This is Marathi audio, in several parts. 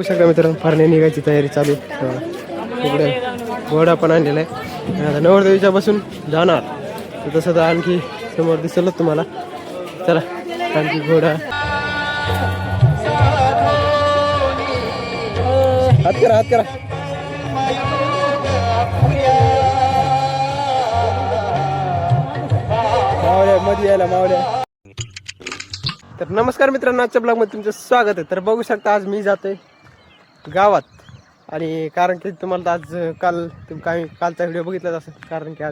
शकता मित्रांनो फारणे निघायची तयारी चालू आहे. इकडे घोडा पण आणलेला आहे आणि आता नवरदेवीच्या बसून जाणार तर तसं तर आणखी समोर दिसलच तुम्हाला. चला आणखी घोडा हात करा हात करा. मावल्या मध्ये यायला मावल्या. तर नमस्कार मित्रांनो, आजच्या ब्लॉगमध्ये तुमचं स्वागत आहे. तर बघू शकता आज मी जातोय गावात आणि कारण की तुम्हाला आज तुम्ही कालचा व्हिडिओ बघितलाच असेल. कारण की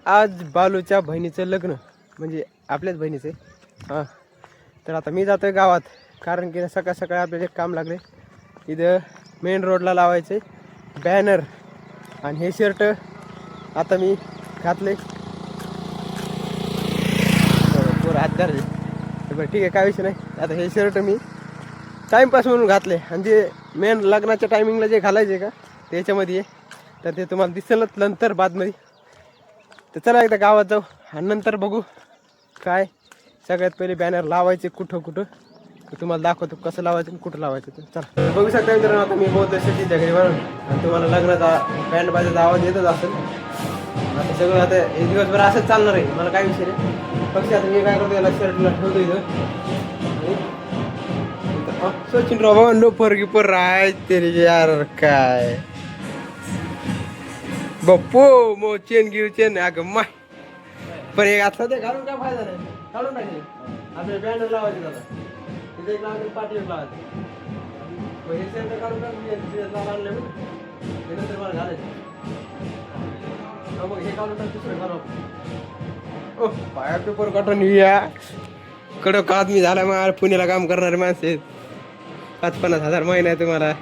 आज बालूच्या बहिणीचं लग्न म्हणजे आपल्याच बहिणीचं हां. तर आता मी जातोय गावात कारण की सकाळ सकाळी आपल्याला एक काम लागले. इथं मेन रोडला लावायचे बॅनर आणि हे शर्ट आता मी घातले हातदार. बरं ठीक आहे, काय विषय नाही. आता हे शर्ट मी टाईमपास म्हणून घातले आणि जे मेन लग्नाच्या टायमिंगला जे घालायचे का त्याच्यामध्ये तर ते तुम्हाला दिसेलच नंतर बादमध्ये. तर चला एकदा गावात जाऊ आणि नंतर बघू काय सगळ्यात पहिले बॅनर लावायचे कुठं कुठं तुम्हाला दाखवतो कसं लावायचं आणि कुठं लावायचं. तर चला बघू शकता मित्रांनो, आता मी बौद्ध शेतीच्या घरी म्हणून आणि तुम्हाला लग्नाचा बँड बाजाचा आवाज येतच असेल. आता सगळं आता एक दिवसभर असंच चालणार आहे, मला काय विषय नाही. पक्षी आता मी काय करतो याला शर्टला ठेवतो इथं. सचिन राव बाबा लोपर गिपर राय तरी यार काय बप्पो मो चेन गिव चेन अगं माय. पण एक आता ते घालून काय फायदा नाही, काढून टाकले. आपल्या बॅनर लावायचे दादा तिथे एक लावायचे पाठीवर लावायचे. हे शर्ट काढून टाकून आणले नंतर मला घालायचे. मग हे काढून टाक दुसरं घालू. ओ पाया पेपर काढून या कडक आदमी झाला. मग पुण्याला काम करणारे माणसे 5-50 हजार महिना आहे तुम्हाला.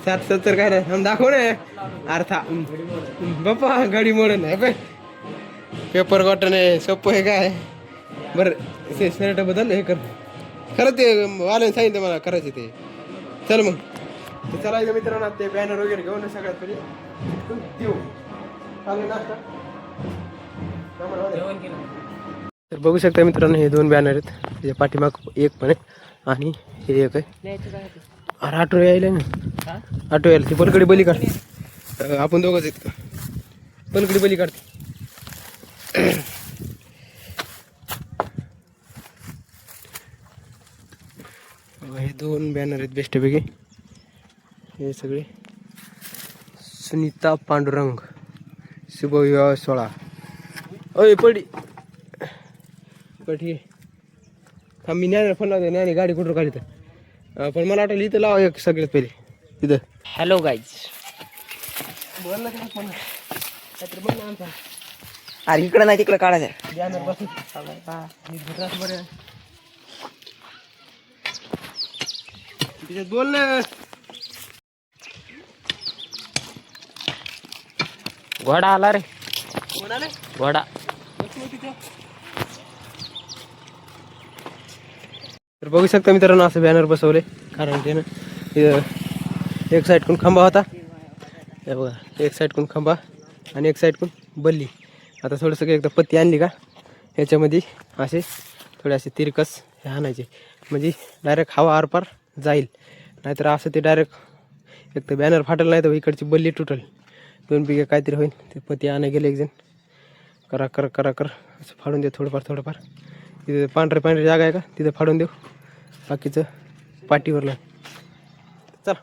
60-70 काय नाही दाखव ना अर्था बाप्पा गाडी मोडून आहे. पेपर कॉटन आहे सोपं आहे काय. बरं ते शर्ट बदल हे कर खरं ते वाल्याने सांगितलं मला करायचे ते. चल मग चला मित्रांनो ते बॅनर वगैरे घेऊन सगळ्यात पहिले देऊ नाश्ता. तर बघू शकता मित्रांनो हे 2 बॅनर आहेत. त्याच्या पाठीमाग एक पण आहे आणि हे एक आहे. अरे ऑटो यायला ना, ऑटो यायला ती पलकडी बली काढते. आपण दोघंच आहेत पलकडी बली काढते. हे 2 बॅनर आहेत बेस्टपैकी. हे सगळे सुनीता पांडुरंग शुभविवाह सोहळा. अय पडी ठीक आहे. मी ज्ञान फोन लावतो. ज्ञानी गाडी कुठं काढली तर पण मला वाटलं इथं लावा एक सगळ्यात पहिले इथं. हॅलो गाईज बोल ना काय फोन बोल ना आमचा. अरे इकडं नाही तिकडं काढायचं बॅनर बसून बरं तिच्यात बोल ना. घोडा आला रे घोडा. तर बघू शकता मित्रांनो असं बॅनर बसवले कारण की ना एक साईडकडून खांबा होता. हे बघा एक साईडकडून खांबा आणि एक साईडकडून बल्ली. आता थोडंसं एकदा पत्ती आणली का ह्याच्यामध्ये असे थोडे असे तिरकस हे आणायचे म्हणजे डायरेक्ट हवा आरपार जाईल. नाहीतर असं ते डायरेक्ट एक तर बॅनर फाटल नाही तर इकडची बल्ली तुटल. 2 पिके काहीतरी होईल. ते पत्ती आणा गेले एक जण करा कर करा कर असं फाडून दे थोडंफार. तिथे पांढरी जागा आहे का तिथं फाडून देऊ. बाकीचं पाठीवर लाव. चला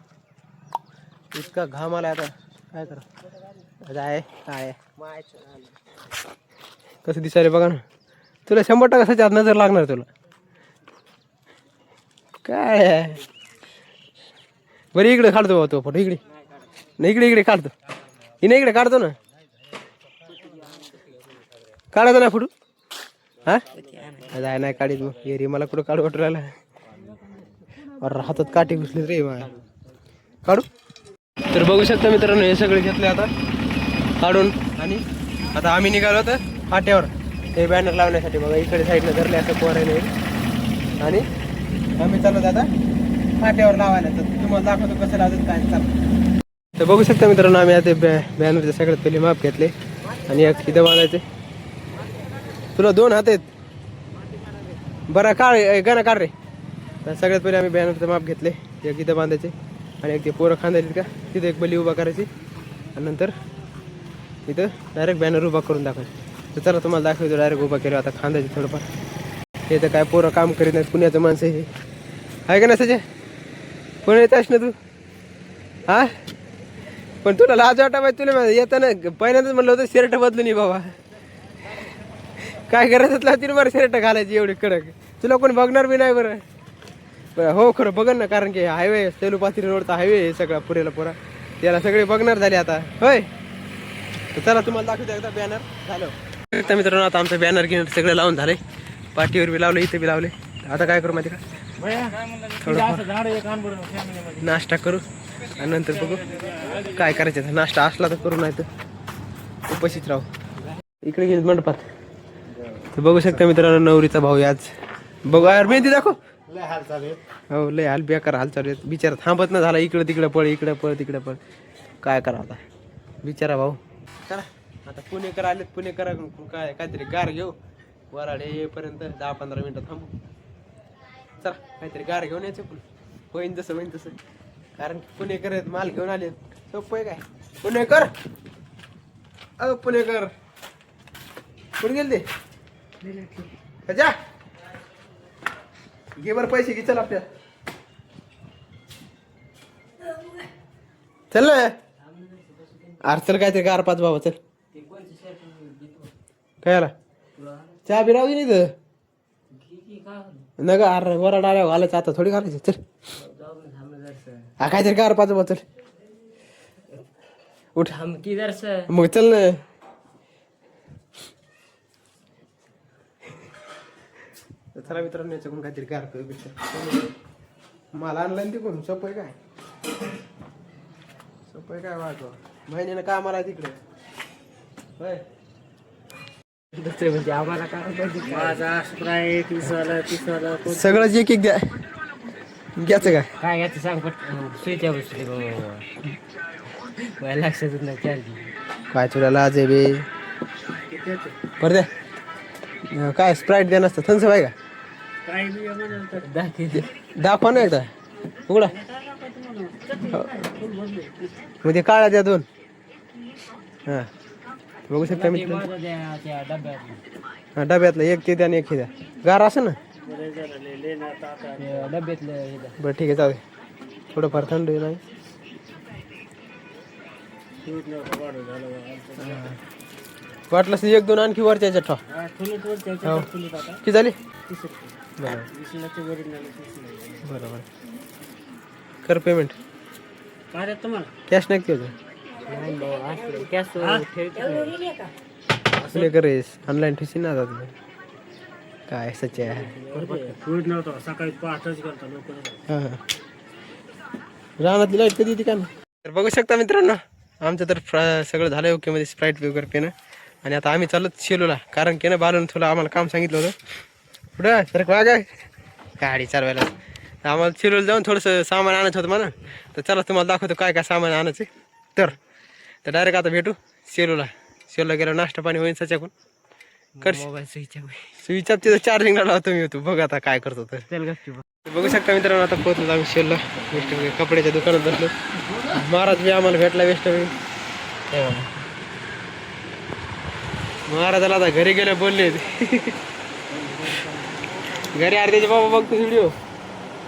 इतका घाम आला आता काय करा आहे काय कसं दिसायला बघा ना. तुला 100% सच्यात नजर लागणार तुला काय. बरं इकडे काढतो बाबा तो फोटो. इकडे नाही इकडे काढतो. हिने इकडे काढतो ना. काढायचा ना फोटो. हा जाय नाही काढीत मग ये रे मला कुठं काढू वाटू राहिला. हातात काठी घुसली रे मला काढू. तर बघू शकता मित्रांनो हे सगळे घेतले आता काढून आणि आता आम्ही निघालो होतो फाट्यावर हे बॅनर लावण्यासाठी. बघा इकडे साईडला धरले असं पोरायला आणि आम्ही चाललो आता फाट्यावर लावायला. तर तुम्हाला दाखवतो कसं लावतात काय चालतं. तर बघू शकता मित्रांनो आम्ही आता बॅनरचे सगळ्यात पहिले माप घेतले आणि एक इथं बांधायचे. तुला 2 हात आहेत बरं काढ गाणं काढ रे. तर सगळ्यात पहिले आम्ही बॅनरचं माप घेतले, एक इथं बांधायचे आणि एक ते पोरं खांदायची का तिथं एक बल्ली उभा करायची आणि नंतर इथं डायरेक्ट बॅनर उभा करून दाखवायचं. तर चला तुम्हाला दाखवतो डायरेक्ट उभा केलं आता खांदायची थोडंफार. हे तर काय पोरं काम करीत नाहीत, पुण्याचं माणसं हे आहे का नाही सजे? पुणे येत आहेस ना तू? हा पण तुला लाज वाटा पाहिजे, तुला येताना पहिल्यांदाच म्हणलं होतं शर्ट बदलून ये बाबा. काय करायचं लावतील बरं शर्ट घालायची एवढी कडक, तुला कोणी बघणार बी नाही बरं. हो खरं बघन ना, कारण की हायवे सेलूपात्री रोडचा हायवे आहे सगळा पुरेला पुरा, त्याला सगळे बघणार झाले आता होय. तर चला तुम्हाला दाखवतो एकदा बॅनर झालं. तर मित्रांनो आता आमचं बॅनर घेऊन सगळं लावून झालंय, पाठीवर बी लावले, इथे बी लावले. आता काय करू माहिती का, नाश्ता करू आणि नंतर बघू काय करायचं. नाश्ता असला तर करू, नाही तर उपाशीच राहू. इकडे गेले मंडपात. तर बघू शकता मित्रांनो नवरीचा भाऊ आज बघू यार, मेहंदी दाखव. हो लय हाल बेकार हाल चालू आहेत, बिचारा थांबत ना झाला, इकडं तिकडं पळ, इकडं पळ तिकडं पळ. काय करा आता बिचारा भाऊ. चला आता पुणेकर आलेत, पुणेकर काय काहीतरी गार घेऊ, वराडे येईपर्यंत 10-15 मिनिटं थांबू. चला काहीतरी गार घेऊन यायचं, पण होईन जसं होईन तसं, कारण पुणेकर माल घेऊन आले. सोपं आहे काय पुणेकर? पुणेकर कुठे गेले ते? जा घे बरं पैसे घे, चल आपल्या चल ना. अरे चल काहीतरी गार पाच बाबा, चल. काय आला चहा बी राहू दे नाही न ग. अरे वराड आल्या घालायचं, आता थोडी घालायचं. चल हा काहीतरी गार पाच बाबा, चल उठ मग चल ना. चला मित्रांनो याच्याकडून काहीतरी गार करू. मला आणलं ते कोण सोपं आहे काय, सोपं आहे काय वाटवा महिन्यानं कामाला तिकडे होय. म्हणजे आम्हाला सगळंच एक एक द्या, घ्यायचं काय घ्यायचं सांग सुईच्या बसली लक्षात नाही. काय तुला लाज आहे बे? बरं द्या काय स्प्राईट द्या नसतं, थंस आहे का? दाखवा ना एकदा उघडा. म्हणजे काळा द्या 2. हां बघू शकता मी. हां डब्यातलं एक ते द्या आणि एक हे द्या. गार असं ना डब्यातलं. बरं ठीक आहे चालेल. थोडंफार थंड नाही. वाटलं 1-2 आणखी वरच्या याच्यात ठेवा. किती झाली? बरोबर कर पेमेंट. कॅश नाही होतं करेस ऑनलाईन ठेवशी ना आता तुम्ही काय सच्चे आहे. हां हां रानातली लाईट कधी येते का नाही. तर बघू शकता मित्रांनो आमचं तर सगळं झालं ओके मध्ये स्प्राईट वगैरे पेनं. आणि आता आम्ही चालत शेलूला, कारण की ना बालून थोडं आम्हाला काम सांगितलं होतं पुढं तर काय गाडी चालवायला. आम्हाला शेलूला जाऊन थोडंसं सामान आणायचं होतं म्हणा. तर चला तुम्हाला दाखवतो काय काय सामान आणायचं. तर डायरेक्ट आता भेटू शेलूला. शेलूला गेलो नाश्ता पाणी होईल सच्याकून कर. स्विच ऑफ तिथं चार्जिंगला लावतो मी. होतो बघ आता काय करतो. तर बघू शकता मित्रांनो आता पोहोचलो आम्ही शेलूला. वेस्ट कपड्याच्या दुकानात बसलो. महाराज बी आम्हाला भेटला वेस्ट. महाराजाला आता घरी गेले बोलले घरी. अरे त्याचे बाबा बघतो व्हिडिओ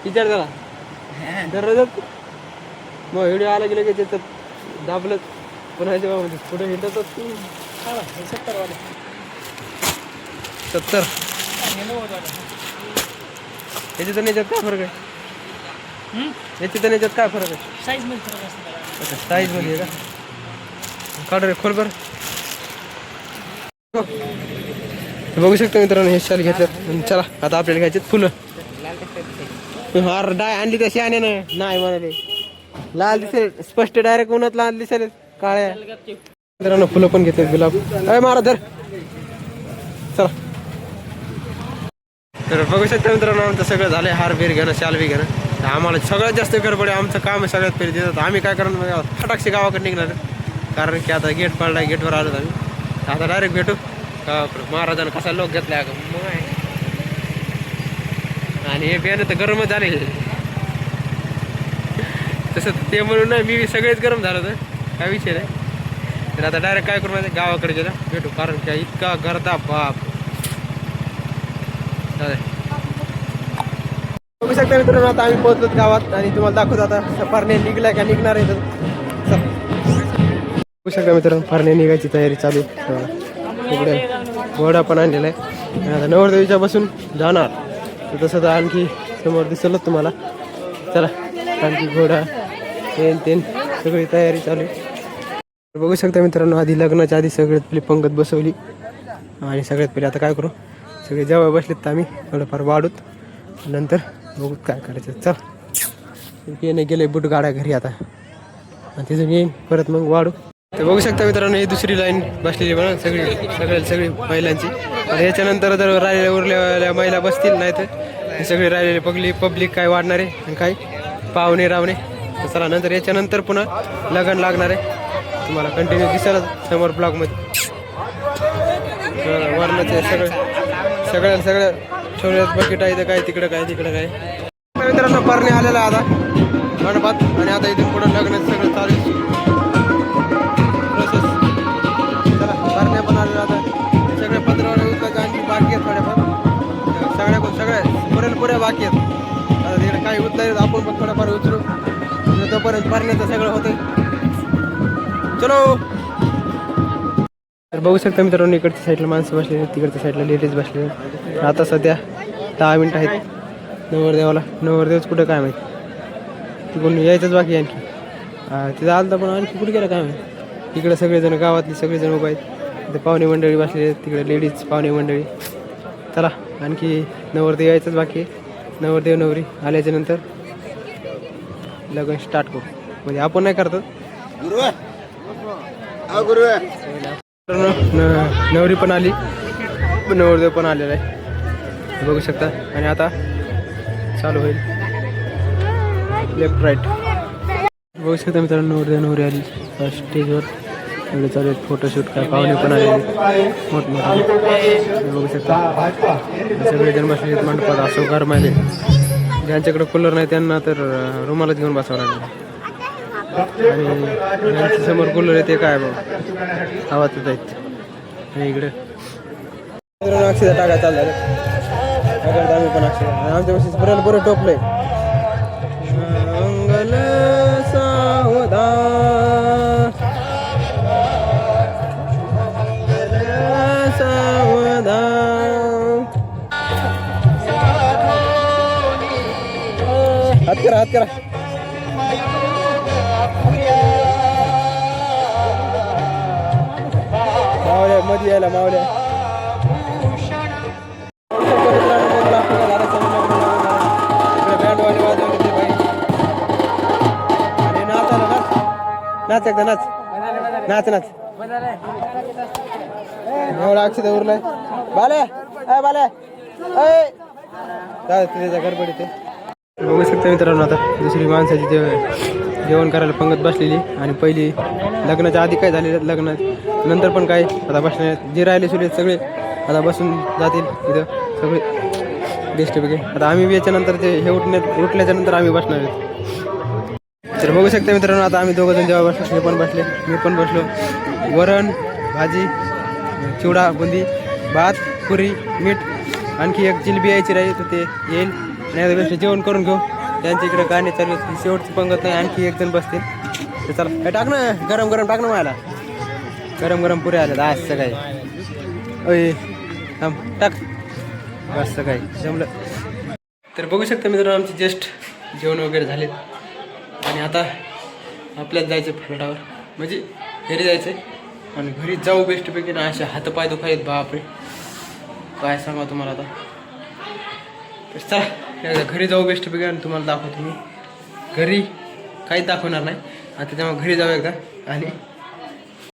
विचार त्याला दररोजच. मग व्हिडिओ आला गेलं की त्याच्यात दाबलं पुन्हा बाबा पुढे हिंडतच. 70 याच्यात आणि याच्यात काय फरक आहे? याच्यात आणि याच्यात काय फरक आहे? साईज मध्ये का? काढ रे खोल बरं. बघू शकतो मित्रांनो हे शाल घेतलं. चला आता आपल्याला घ्यायचे फुलं. हार डाय आणली तशी आणे ना नाही म्हणाले लाल दिसेल स्पष्ट डायरेक्ट उन्हात लाल दिसेल काळ्या. मित्रांनो फुलं पण घेते गुलाब. अरे मारा धर चला. तर बघू शकता मित्रांनो आमचं सगळं झालंय. हार बीर घेणं शाल बी घेणं. आम्हाला सगळ्यात जास्त गडबड आहे. आमचं काम सगळ्यात पहिले देतात. आम्ही काय करणार फटाकशी गावाकडे निघणार कारण की आता गेट पडला. गेटवर आलो आम्ही. आता डायरेक्ट भेटू गावाकडं. महाराजांना कसा लोक घेतलाय आणि हे बियाणं तर गरमच झाले. तसं ते म्हणून नाही, मी सगळेच गरम झालं तर काय विषय नाही. तर आता डायरेक्ट काय करू माहिती गावाकडे गेला भेटू, कारण काय इतका गर्दा बाप. बघू शकता मित्रांनो आता आम्ही पोहोचलो गावात आणि तुम्हाला दाखवतो आता फारणे निघलाय का निघणार आहे. बघू शकता मित्रांनो फारणे निघायची तयारी चालू आहे. इकडे घोडा पण आणलेला आहे आणि आता नवरदेवीच्या बसून जाणार. तर तसं तर आणखी समोर दिसलच तुम्हाला. चला आणखी घोडा तेन सगळी तयारी चालू आहे. बघू शकता मित्रांनो आधी लग्नाच्या आधी सगळ्यात पहिली पंगत बसवली आणि सगळ्यात पहिले आता काय करू, सगळे जेव्हा बसलेत तर आम्ही थोडंफार वाढूत, नंतर बघू काय करायचं. चल येणे गेले बुट गाड्या घरी आता आणि तिथून येईन परत मग वाढू. तर बघू शकता मित्रांनो ही दुसरी लाईन बसलेली म्हणा सगळी महिलांची. आणि याच्यानंतर जर राहिलेल्या उरलेल्या महिला बसतील नाही तर हे सगळे राहिलेले पब्लिक काय वाढणार आहे आणि काय पाहुणे रावणे. तर चला नंतर याच्यानंतर पुन्हा लग्न लागणार आहे, तुम्हाला कंटिन्यू दिसेल समोर ब्लॉगमध्ये. वरणाचे सगळं ठेवण्यात बकेट आहे, इथं काय तिकडं काय मित्रांनो परणे आलेला आता मंडपात आणि आता इथून पुढं लग्नाचं सगळं चालू प्रोसेस. चला परण्या पण आलेला आता सगळे पत्रावळे उचलायचे आणखी बाकी आहेत थोड्याफार, सगळ्या पुऱ्या बाकी आहेत. आता तिकडे काही उचलायचं आपण पण थोडंफार उचलू, तोपर्यंत परण्याचं सगळं होतं. चलो. तर बघू शकता मित्रांनो इकडच्या साईडला माणसं बसलेली आहेत, तिकडच्या साईडला लेडीज बसलेली आहेत. आता सध्या 10 मिनिटं आहेत नवरदेवच कुठं काय माहिती, तिकडून यायचंच बाकी आणखी. तिथं आलता पण आणखी कुठे गेला काय माहिती. इकडे सगळेजण गावातले सगळेजण उभा आहेत, तिथे पाहुणे मंडळी बसलेली आहेत, तिकडे लेडीज पाहुणे मंडळी. चला आणखी नवरदेव यायचंच बाकी आहे. नवरदेव नवरी आल्याच्या नंतर लग्न स्टार्ट करू, म्हणजे आपण नाही करतात. नवरी पण आली, नवरदेव पण आलेला आहे बघू शकता. आणि आता चालू होईल लेफ्ट राईट. बघू शकता मित्रांनो नवरदेव नवरी आली स्टेजवर, एवढे चालू आहेत फोटोशूट. काय पाहुणे पण आलेले मोठमोठे बघू शकता. सगळेजण बसले मंडपात असो गरमायले. ज्यांच्याकडे कूलर नाही त्यांना तर रुमालाच घेऊन बसावं लागलं. आणि यांच्या समोर कूलर आहे ते काय बघ हवातच आहेत. आणि इकडे अक्षदा टाका चाललं आम्ही पण अक्षदा आमच्या वर्षी बरं टोपलंय. मंगल सावधा सावधा हात करा मावल्या मध्ये यायला मावल्या. आणि नाच एकदा नाच एवढा अक्षता उरलाय. बाल्या त्याच्या गडबड ते बघू शकता मित्रांनो. आता दुसरी माणसाची जेवण करायला पंगत बसलेली आणि पहिली लग्नाच्या आधी काय झालेलं लग्न नंतर पण काय आता बसले जे राहिले सुरे सगळे आता बसून जातील इथं सगळे गेस्ट वगैरे. आता आम्ही बी याच्यानंतर ते हे उठल्याच्या नंतर आम्ही बसणार आहेत. तर बघू शकता मित्रांनो आता आम्ही दोघंजण जेव्हा बसलो मी पण बसलो. वरण भाजी चिवडा बुंदी भात पुरी मीठ आणखी एक जिलबी यायची राहील तर ते येईल. आणि आता जेवण करून घेऊ. त्यांच्या इकडे गाणे चालू शेवटची पंगत नाही आणखी एक जण बसतील. तर चला काय टाक ना गरम टाक ना मला गरम पुऱ्या आल्या आज सकाळी. ओय थांब टाक बस सकाळी जमलं. तर बघू शकता मित्रांनो आमचे जस्ट जेवण वगैरे झालेत आणि आता आपल्याला जायचं फ्लॅटावर म्हणजे घरी जायचं आहे. आणि घरी जाऊ बेस्टपैकी ना असे हातपाय दुखायत बापरे काय सांगा तुम्हाला. आता तर चला घरी जाऊ बेस्टपैकी आणि तुम्हाला दाखवतो मी. घरी काहीच दाखवणार नाही आता त्यामुळे घरी जाऊ एकदा आणि